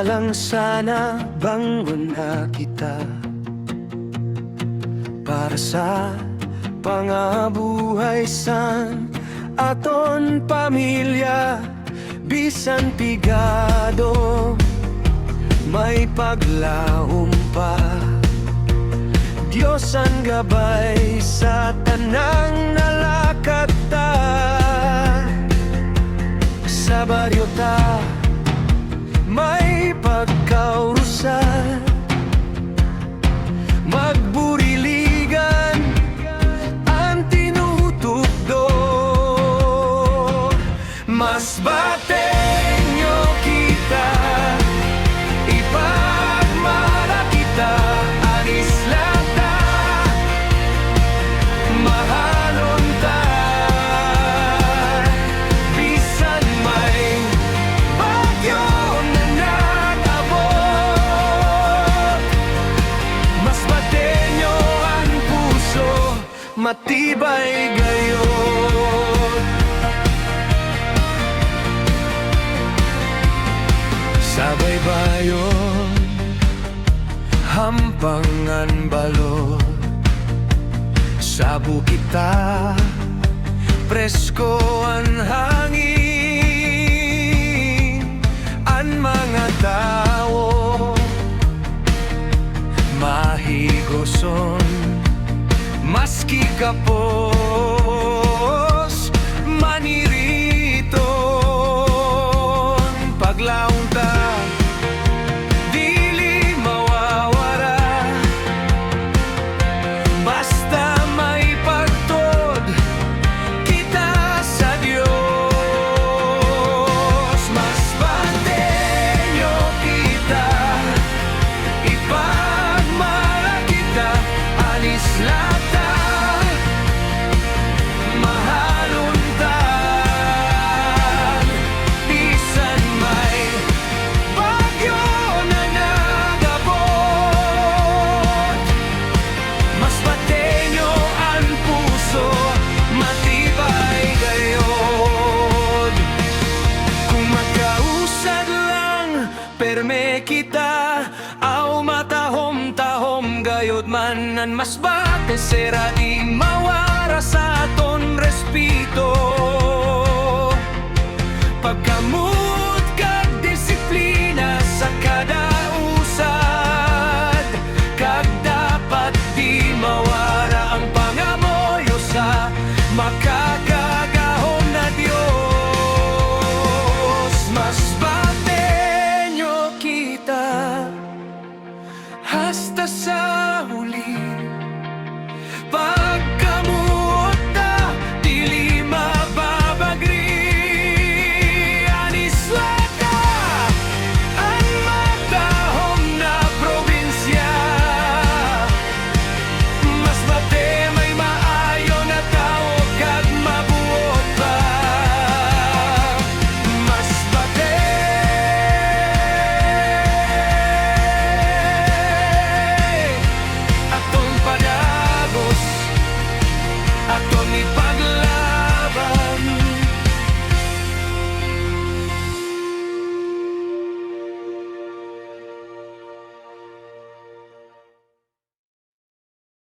lang sana bangon na kita para sa pangabuhay san aton pamilya. Bisan pigado may paglaom pa, Diyos ang gabay sa tanang nalakad ta. Sa baryo ta may pagkaurusan, magburiligan ang tinutugdo. Mas batenyo kita, ipagmana kita, anis lang ta, mahalon ta. Bisan may bagyo na nag-abot, mas batenyo ang puso, matibay gayon. Sa baybayon, hampangan balot, sa bukita, presko ang hangin. Ang mga tao mahigoson, maski kapos maniriton. Paglaong ta dili mawawara, basta may pagtod kita sa Diyos. Mas batenyo kita, ipagmana kita, anis lata, mahalon ta. Bisan may bagyo na nag-abot, mas batenyo ang puso, matibay gayon. Kung magkausad lang perme kita, aw matahom-tahom gayod man. Ang mas bate sera di mawara sa aton respito.